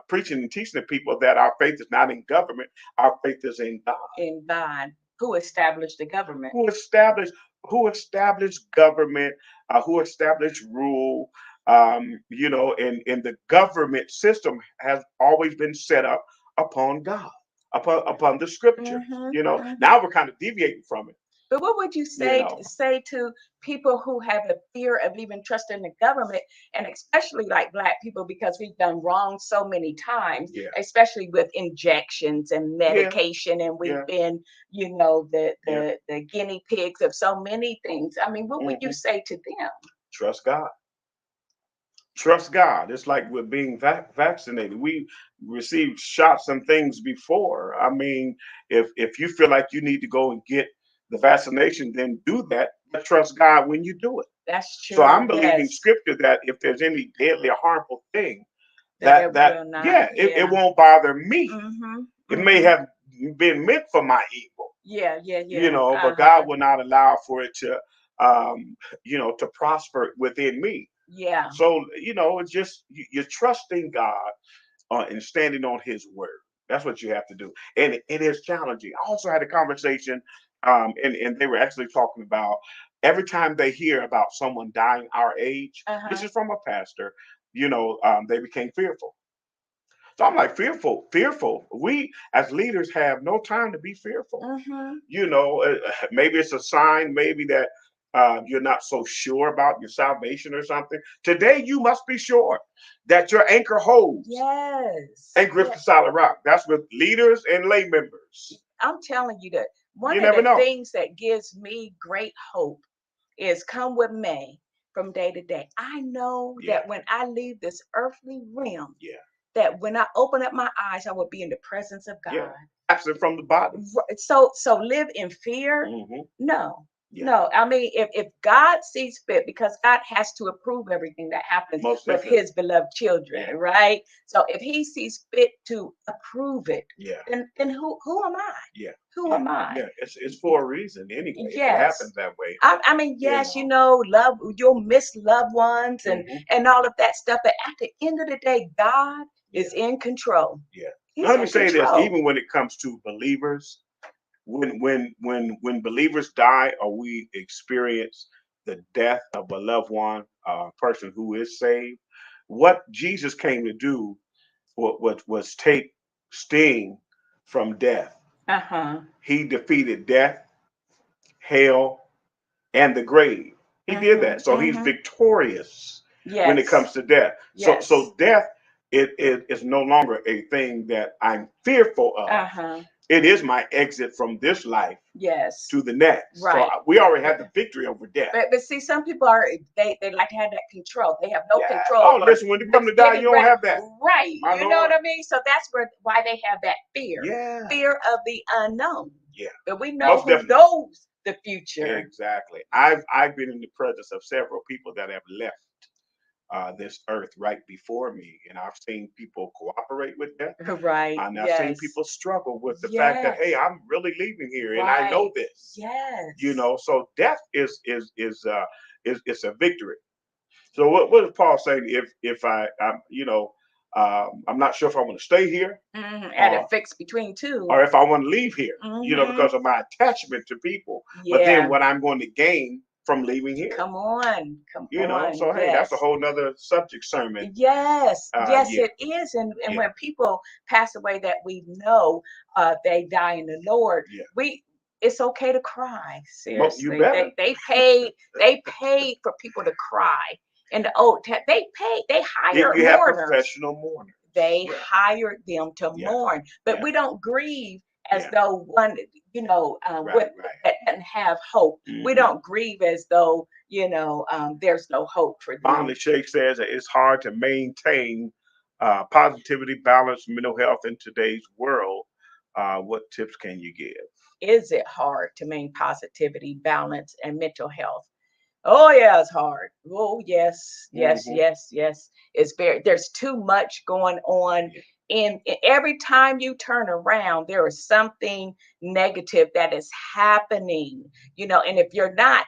preaching and teaching the people that our faith is not in government. Our faith is in God, In God, who established the government. who established government, who established rule. And the government system has always been set up upon God, upon the scriptures. Mm-hmm. Mm-hmm. Now we're kind of deviating from it. But what would you You say know, to people who have a fear of even trusting the government, and especially like Black people, because we've done wrong so many times, yeah, especially with injections and yeah, medication, and we've yeah, been, the yeah. the guinea pigs of so many things. I mean, what would you Hmm. say to them? Trust God. Trust God. It's like we're being vaccinated. We received shots and things before. I mean, if you feel like you need to go and get the vaccination, then do that. But trust God when you do it. That's So I'm true. believing Yes, scripture that if there's any deadly or harmful thing, that that it that will not. yeah, it Yeah. won't bother me. Mhm. It may Mhm. have been meant for my evil, Yeah, yeah, yeah. but Uh-huh. God will not allow for it to prosper within me. Yeah. So it's just you're trusting God and standing on His word. That's what you have to do, and it is challenging. I also had a conversation, and they were actually talking about every time they hear about someone dying our age, this Uh-huh. is from a pastor, they became fearful. So I'm like, fearful. We as leaders have no time to be fearful. Mm-hmm. Maybe it's a sign, maybe that you're not so sure about your salvation or something. Today, you must be sure that your anchor holds Yes. and grips Yeah. the solid rock. That's with leaders and lay members. I'm telling you that one You of never the know. things that gives me great hope is come with me from day to day. I know Yeah, that when I leave this earthly realm, yeah, that when I open up my eyes, I will be in the presence of yeah. God. Absent from the body. So live in fear? Hmm. No. Yeah, No, I mean, if God sees fit, because God has to approve everything that happens most with definitely. his beloved Yeah, children, right? So if he sees fit to approve it, yeah, then who am I? yeah, Who yeah, am I? yeah. It's for a reason anyway. If it Yes. happens that way, I mean, you yes, know. love, you'll miss loved ones Hmm. and all of that stuff. But at the end of the day, God Yeah, is in control. yeah. Now He's let me in say this: control. even when it comes to believers, when believers die or we experience the death of a loved one, a person who is saved, what Jesus came to do was take sting from death. Uh-huh. He defeated death, hell, and the grave. He did Mm-hmm. that. So he's Mm-hmm. victorious when it Yes. comes to death. So Yes. so death is no longer a thing that I'm fearful of. Uh-huh. It is my exit from this life Yes. to the next. So Right. we already But, have the victory over death. but see, some people are they like to have that control. They have no Yeah. control Oh, on listen, when you come what's to die, you getting don't ready. have that. Right. My You know what Lord. I mean? So that's why they have that fear. Yeah. Fear of the unknown. Yeah. But we know Most who definitely. knows the future. Exactly. I've been in the presence of several people that have left this earth right before me, and I've seen people cooperate with death, Right. and I've seen Yes. people struggle with the fact that, hey, Yes. I'm really leaving here, and I know Right. this. Yes. So death is a victory. So what is Paul saying? If I'm not sure if I want to stay here At a or fix between two. or if I want to leave here, Mm-hmm. because of my attachment to people. But then Yeah. what I'm going to gain from leaving here. Come on. Come on. So hey, that's a Yes. whole nother subject sermon. Yes, yes, Yeah, it is. And yeah, when people pass away that we know they die in the Lord, yeah. we it's okay to cry. You Seriously. better. They paid for people to cry. In the they hired You have mourners. professional mourners. They Yeah, hired them to yeah, mourn, but yeah, we don't grieve as yeah. though one, Right, with right. that doesn't have hope. We Hmm. don't grieve as though, there's no hope for Finally, them. Shake says that it's hard to maintain positivity, balance, mental health in today's world. What tips can you give? Is it hard to maintain positivity, balance, and mental health? Oh yeah, it's hard. Oh yes, yes, Hmm. yes, yes. It's very there's too much going on Yeah, in every time you turn around, there is something negative that is happening, and if you're not,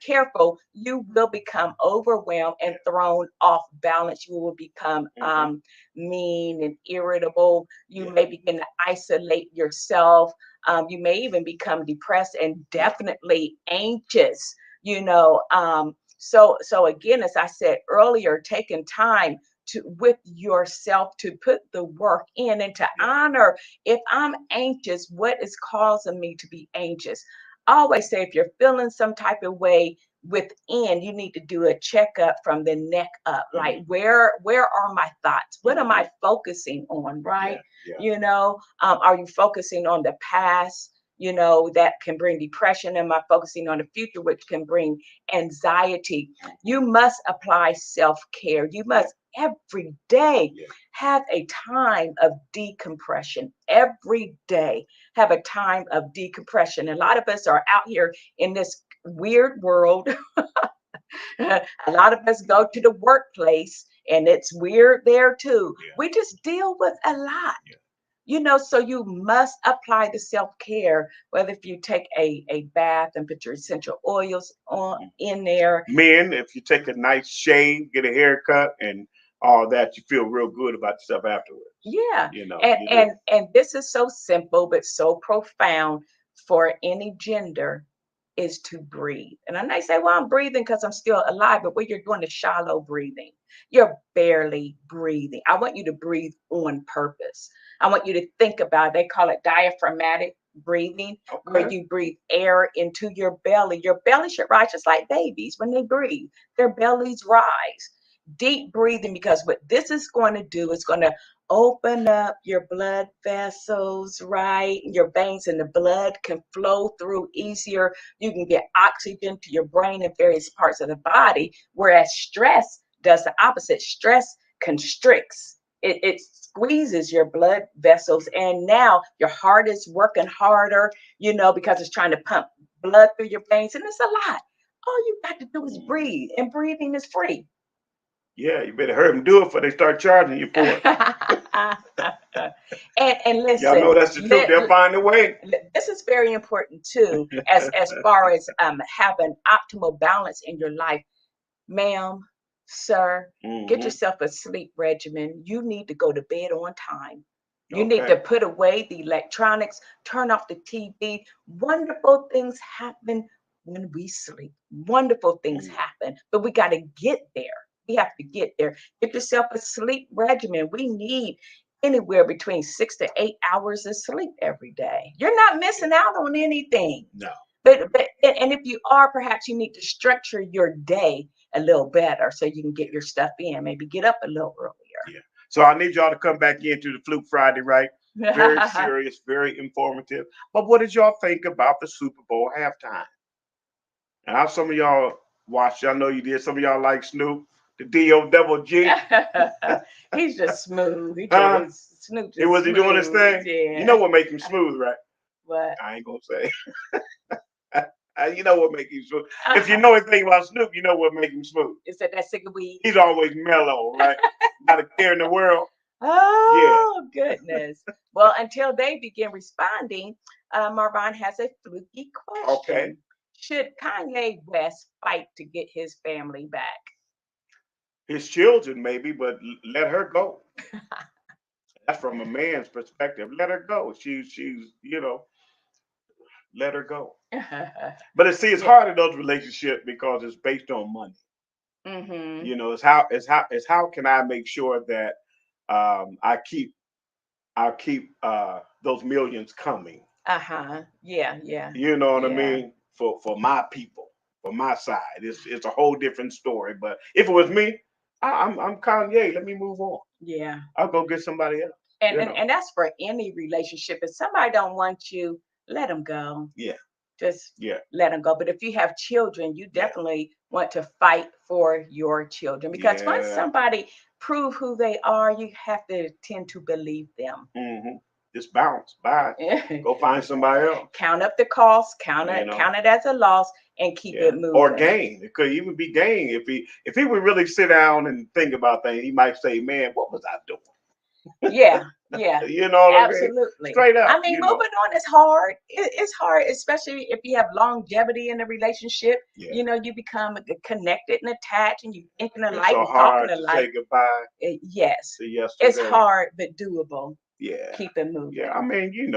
careful, you will become overwhelmed and yeah. thrown off balance. You will become Hmm. mean and irritable. You Yeah, may begin to isolate yourself. You may even become depressed and yeah, definitely anxious. So again, as I said earlier, taking time to with yourself to put the work in and to yeah. honor, if I'm anxious, what is causing me to be anxious? I always say if you're feeling some type of way within, you need to do a checkup from the neck up. Like Hmm. where are my thoughts? What am Hmm. I focusing on, Yeah, right? yeah, Are you focusing on the past, that can bring depression? Am I focusing on the future, which can bring anxiety? You must apply self-care. You yeah, must every day yeah. have a time of decompression. Every day have a time of decompression. A lot of us are out here in this weird world. A lot of us go to the workplace and it's weird there too. Yeah, We just deal with a lot. yeah. So you must apply the self-care, whether if you take a bath and put your essential oils on Mhm. in there. Men, if you take a nice shave, get a haircut, and all that, you feel real good about yourself afterwards. Yeah. And You do. and and this is so simple but so profound for any gender. is to breathe. And I may say, well, I'm breathing because I'm still alive, but what you're doing is shallow breathing. You're barely breathing. I want you to breathe on purpose. I want you to think about, they call it diaphragmatic breathing, where Okay. you breathe air into your belly. Your belly should rise just like babies when they breathe. Their bellies rise. Deep breathing, because what this is going to do is going to open up your blood vessels, right? Your veins, and the blood can flow through easier. You can get oxygen to your brain and various parts of the body, whereas stress does the opposite. Stress constricts. It squeezes your blood vessels, and now your heart is working harder, because it's trying to pump blood through your veins, and it's a lot. All you got to do is Mhm. breathe, and breathing is free. Yeah, you better hurry them do it before they start charging you for it. and Y'all listen, know that's the truth. They'll find a way. this is very important too, as far as having optimal balance in your life, ma'am, sir. Get Hmm. yourself a sleep regimen. You need to go to bed on time. You need to Okay. put away the electronics, turn off the TV. Wonderful things happen when we sleep. Wonderful things Mm. happen, but we got to get there. We have to get there. Get yourself a sleep regimen. We need anywhere between 6 to 8 hours of sleep every day. You're not Yeah. missing out on anything. No. But and if you are, perhaps you need to structure your day a little better so you can get your stuff in. Maybe get up a little Yeah. So I need y'all to come back into the Fluke Friday, right? Very earlier. serious, very informative. But what did y'all think about the Super Bowl halftime? And how some of y'all watched? I know you did. Some of y'all like Snoop, the D.O. Double G. He's just smooth. Huh? Snoop He just was he doing his smooth. thing? You know Yeah. what make him smooth, right? But I ain't gonna say. You know what make him smooth. If you know anything about Snoop, you know what make him smooth. is that sick of weed? He's always mellow, right? Not a care in the world. Yeah. Oh goodness. Well, until they begin responding, Marvin has a fluky Okay. question. Should Kanye West fight to get his family back? His children maybe, but let her go. That's from a man's perspective. Let her go. She's let her go. But see, it's Yeah. hard in those relationships because it's based on money. Mm-hmm. It's how can I make sure that I keep those millions coming. Uh-huh. Yeah, yeah, You know what I yeah, mean? For my people, for my side, it's a whole different story. But if it was me, I'm Kanye. Let me move on. yeah. I'll go get somebody else. And, You and know? and that's for any relationship. If somebody don't want you, let them go. Yeah, Just yeah, let them go. But if you have children, you yeah, definitely want to fight for your children, because once yeah. somebody prove who they are, you have to tend to believe them. Hmm. Just bounce. Bye. Go find somebody else. Count up the cost, count You it, know? count it as a loss, and keep Yeah. it Or moving. gain. It could even be gain. If he would really sit down and think about things, he might say, "Man, what was I doing?" Yeah, yeah, You know what I mean? absolutely. Straight I up. mean, moving on is hard. It's hard, especially if you have longevity in a relationship. Yeah. You become connected and attached, and you thinking It's alike so and talking hard to alike. say goodbye Yes, to it's yesterday. hard but doable. Yeah. Keep it Yeah, moving. I mean,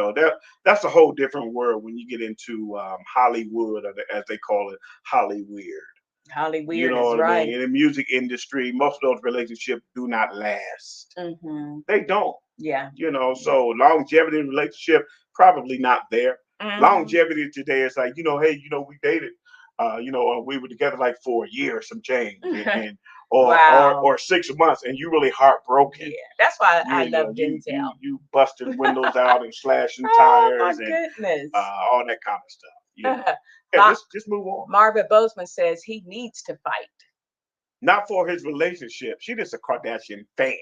that's a whole different world when you get into Hollywood, or as they call it, Hollywood. You Hollywood know is what I mean? right. In the music industry, most of those relationships do not last. Mm-hmm. They don't. Yeah, yeah. So longevity in relationship probably not there. Mm-hmm. Longevity today is like, hey, we dated, we were together like for a year, some change, and Wow. or 6 months, and you really heartbroken. Yeah, that's why I You know, love you Denzel. you you busting windows out and slashing Oh my tires and goodness. all that kind of stuff. Yeah, Ma- just move on. Marvin Boseman says he needs to Not for his relationship. She just a Kardashian fan.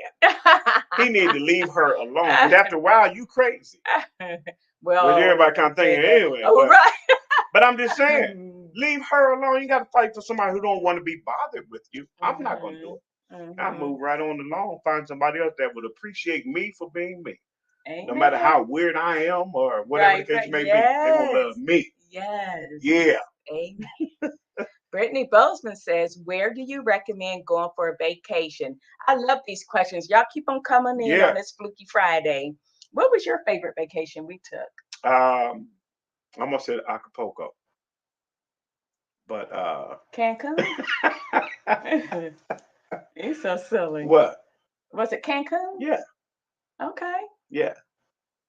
He need fight. to leave her alone. Because after a while, you crazy. Which Well, everybody kind of thinking baby. anyway. Oh, But right. I'm just saying, leave her alone. You got to fight for somebody who don't want to be bothered with you. I'm not gonna do Mhm. it. I Mhm. move right on along. Find somebody else that would appreciate me for being me. No matter Amen. how weird I am or whatever the Right, case right. may be, they gonna love Yes. me. Yes. Yeah, Amen. Brittany Bozeman says, where do you recommend going for a vacation? I love these questions. Y'all keep on coming in on yeah. this Fluky Friday. What was your favorite vacation we took? Um, I'm gonna say Acapulco. But Cancun? You're so silly. what? Was it Cancun? Yeah, Okay. yeah.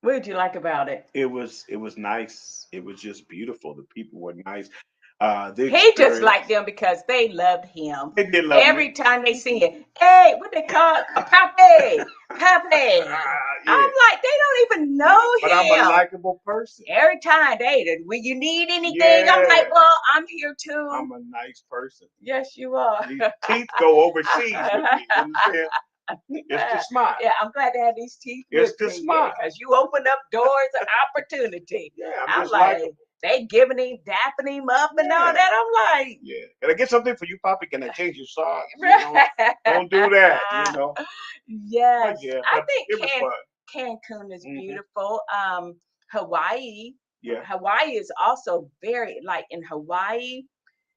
What did you like about it? It was nice. It was just beautiful. The people were nice. The He just experience. liked them because they loved him. They did love me. Every time they see him, hey, what they call Pape, Pape. Yeah. I'm like, they don't even know But I'm a him. likable person. Every time they, when you need anything, I'm Yeah. like, well, I'm here too. I'm a nice person. Yes, you are. These teeth go overseas with me. You understand? It's the smile. Yeah, I'm glad to have these teeth with It's the me. Yeah, smile. because you open up doors of opportunity. Yeah, I'm I'm just like, likable. they giving him, dapping him up and all Yeah. that. I'm like, Yeah. Can I get something for you, Poppy? Can I change your socks? Don't do that. But Yes, yeah, I but think it was fun. Cancun is Hmm. beautiful. Hawaii, Yeah. Hawaii is also very like in Hawaii.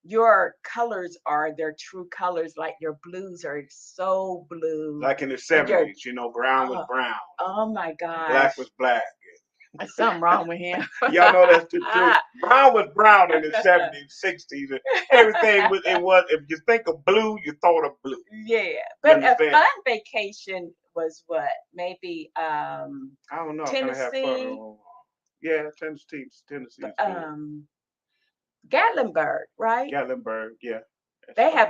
Your colors are their true colors. Like your blues are so blue, Like in the and your 70s, brown was oh, brown oh my and gosh, black was black. there's something wrong with him. Y'all know that's the truth. Brown was brown in the 70s, 60s, and everything it was. If you think of blue, you thought of blue. Yeah, You but a understand? fun vacation was what? Maybe I don't know. Can I have fun? Tennessee, Yeah, Tennessee is good. um Gatlinburg, right? Gatlinburg, yeah, that's They fun.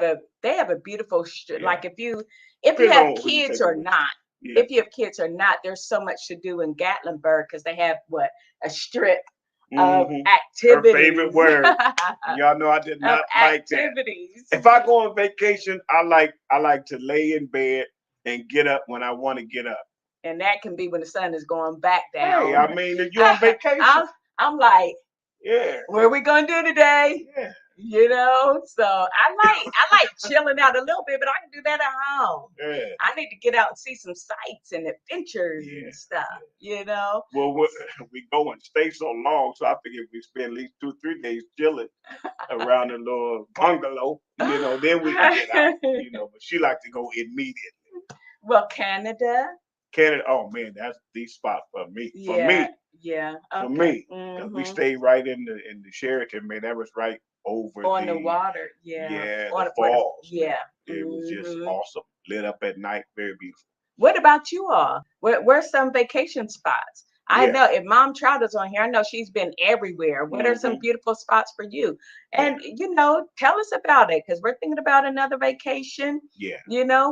have a beautiful Yeah, like if you depends have on who you kids take it or with. not. Yeah, If you have kids or not, there's so much to do in Gatlinburg because they have what a strip of hmm her favorite activities. word. Y'all know I did Of not like that. activities. If I go on vacation, I like to lay in bed and get up when I want to get up. And that can be when the sun is going back Hey, down. I mean, if you're on vacation, I'm like, yeah, what are we gonna do today? yeah, So I like chilling out a little bit, but I can do that at home. yeah, I need to get out and see some sights and adventures yeah, and stuff, yeah. you know. Well, we go and stay so long, so I figure if we spend at least 2, 3 days chilling around the little bungalow, then we can get out. But she like to go immediately. Well, Canada, Canada, oh man, that's the spot for me. For yeah, me, yeah, for okay. me, because we stayed right in the Sheraton, man. That was right over On the the water, yeah, the on where the falls, man. yeah. It was just awesome, lit up at night, very beautiful. What about you all? Where's some vacation spots? I Yeah, know if Mom Trout on here, I know she's been everywhere. What are some hmm beautiful spots for you? yeah, And tell us about it because we're thinking about another vacation. yeah.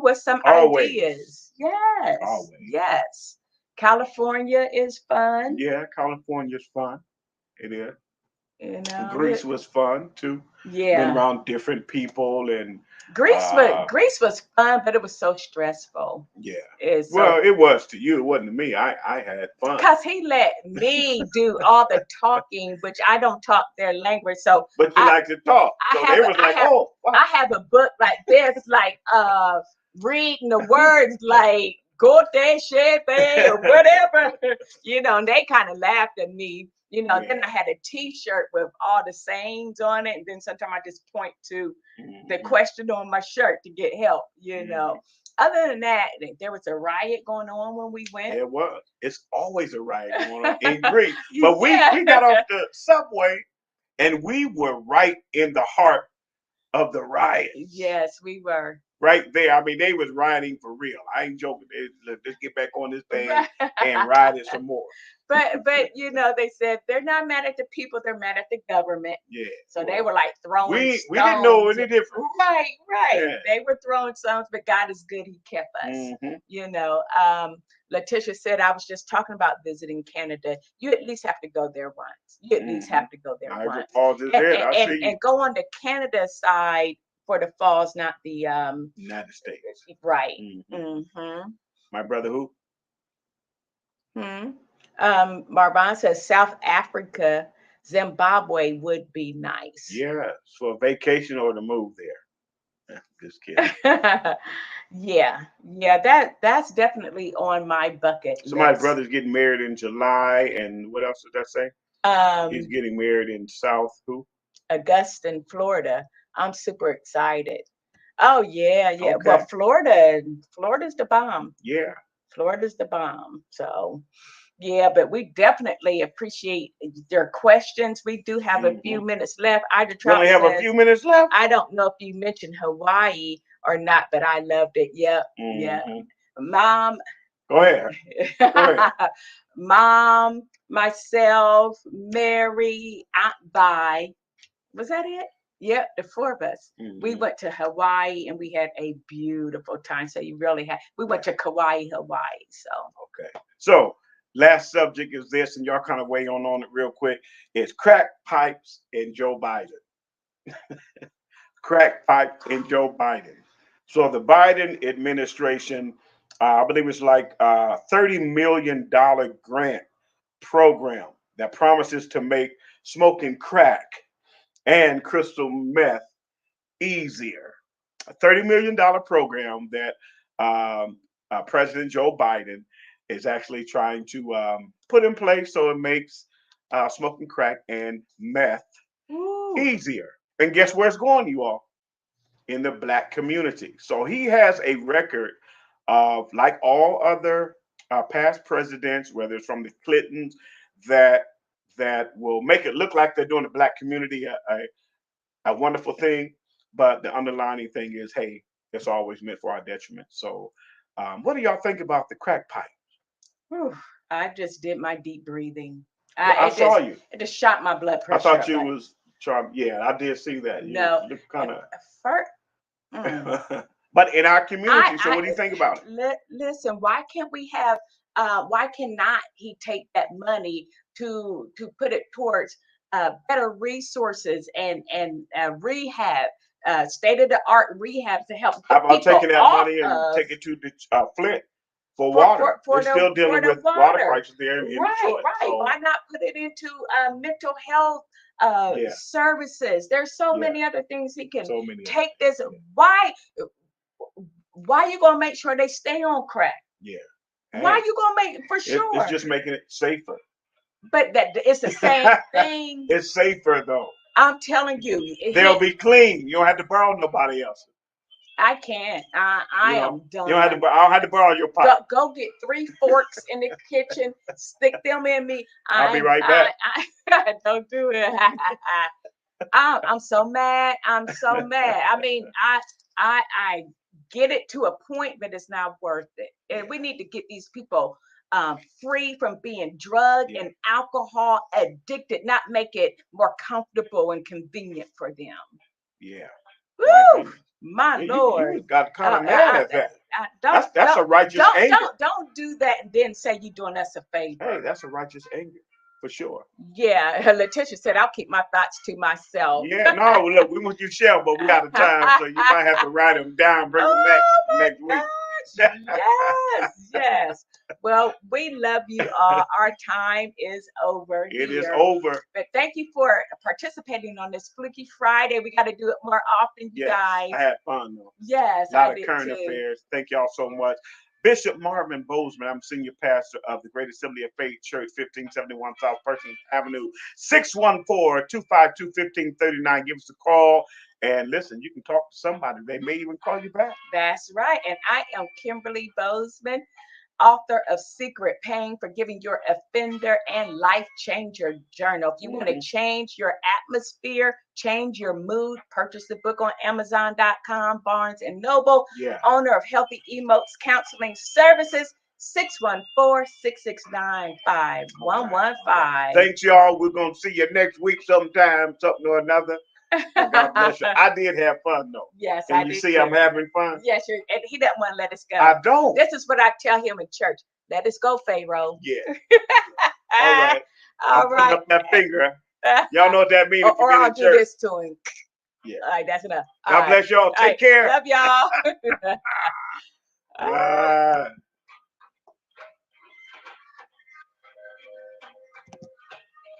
With some Always, ideas. Yes, always. yes. California is fun. Yeah, California's fun. It is. You know, Greece was fun too. Been yeah. around different people and Greece was uh Greece was fun, but it was so stressful. yeah. It's so Well, it was to you. It wasn't to me. I had fun. because he let me do all the talking, which I don't talk their language. So But you I like to talk. I So have they a was like, oh, wow. I have a book like this, like reading the words like Gote Shepe or whatever, and they kind of laughed at me. Then Yeah. I had a t-shirt with all the sayings on it, and then sometimes I just point to the Hmm. question on my shirt to get help. Hmm. Other than that, there was a riot going on when we went. It was. It's always a riot going on in Greece. But we Yeah. we got off the subway and we were right in the heart of the riots. Yes, we were. Right there. I mean, they was rioting for real. I ain't joking. Let's get back on this thing Right. and riot it some more. But they said they're not mad at the people, they're mad at the government. Yeah. So they Well, were like throwing we didn't know stones. any difference. Right, right. Yeah. They were throwing stones, but God is good. He kept us. Hmm. Letitia said, I was just talking about visiting Canada. You at least have to go there once. You at least Hmm. have to go there Niagara once. Falls is And, it. and, I and, see you. and go on the Canada side for the falls, not the United States. right. Hmm. Mm-hmm. My brother who? Hmm. Marvin says South Africa, Zimbabwe would be nice. Yes, for a vacation or to move there. Just kidding. Yeah, yeah, that's definitely on my bucket Somebody's list. brother's getting married in July, and what else did that say? He's Um, getting married in South who? Augusta, Florida. I'm super excited. Oh yeah, yeah. Well, Okay. Florida's the bomb. Yeah. Florida's the bomb. So Yeah, but we definitely appreciate their questions. We do have a few Hmm. minutes left. Ida We Trout only have a says, few minutes left. I don't know if you mentioned Hawaii or not, but I loved it. Yep. Yeah. Hmm. Mom, Go ahead. Go ahead. Mom, myself, Mary, Aunt Vi. Was that it? Yep, the four of us. We Hmm. went to Hawaii and we had a beautiful time. So you really had. We went to Kauai, Hawaii. So Okay. So last subject is this, and y'all kind of weigh on it real quick. Is crack pipes and Joe Biden. Crack pipe and Joe Biden. So the Biden administration, I believe it's like a $30 million grant program that promises to make smoking crack and crystal meth easier. A $30 million program that President Joe Biden is actually trying to put in place so it makes smoking crack and meth Ooh. easier. And guess where it's going, you all? In the black community. So he has a record of, like all other past presidents, whether it's from the Clintons, that will make it look like they're doing the black community a wonderful thing, but the underlining thing is, hey, it's always meant for our detriment. So, what do y'all think about the crack pipe? Whew. I just did my deep breathing. I saw you. It just shot my blood I pressure thought up. you Like, was trying. Yeah, I did see that. You no, look kind first, mm. of. But in our community, so I what do you think about it? listen. Why can't we have? Why cannot he take that money to put it towards better resources and rehab, state of the art rehab to help How get about people taking that off money and of take it to the Flint for water? They're still for dealing the with water water. crisis there in Right, Detroit. right. So Why not put it into mental health yeah, services? There's so yeah, many other things he can so many other take things. this. Why you gonna make sure they stay on crack? Yeah, Why hey, you gonna make for it's sure? just making it safer. But that it's the same thing. It's safer though. I'm telling you, They'll be clean. You don't have to borrow nobody else. I can't. I You know, am you don't have to. done. I don't have to borrow your pipe. Go get 3 forks in the kitchen, stick them in me. I'll be right back. I don't do it. I'm so mad. I'm so mad. I mean, I get it to a point, but it's not worth it. And we need to get these people free from being drug Yeah, and alcohol addicted, not make it more comfortable and convenient for them. yeah. My Woo! goodness. My You Lord. got kind Uh, of uh, mad uh, at that. don't That's a righteous anger. don't do that and then say you're doing us a Hey, favor. that's a righteous anger for sure. Yeah, Letitia said I'll keep my thoughts to myself. Yeah, no, look, we want you to share, but we out of time, so you might have to write them down, bring them back Oh my next week. gosh. Yes, yes. Well, we love you all. Our time is over It is here. over. But thank you for participating on this Fluky Friday. We got to do it more often, you Yes, guys. I had fun though. Yes, A lot I of did current too. affairs. Thank y'all so much. Bishop Marvin Bozeman, I'm senior pastor of the Great Assembly of Faith Church, 1571 South Person Avenue, 614-252-1539. Give us a call. And listen, you can talk to somebody. They may even call you back. That's right. And I am Kimberly Bozeman, author of Secret Pain, Forgiving Your Offender and Life Changer Journal. If you want to change your atmosphere, change your mood, purchase the book on Amazon.com, Barnes and Noble. Yeah. Owner of Healthy Emotes Counseling Services, 614-669-5115. Thanks, y'all. We're going to see you next week sometime, something or another. And God bless you. I did have fun, though. Yes, and I you did see too. I'm having fun? Yes, and he doesn't want to let us go. I don't. This is what I tell him in church. Let us go, Pharaoh. Yeah. All right. I'm putting up that finger. Y'all know what that means. Or I'll do this to him. Yeah. All right, that's enough. God bless y'all. Take care. Love y'all. Bye.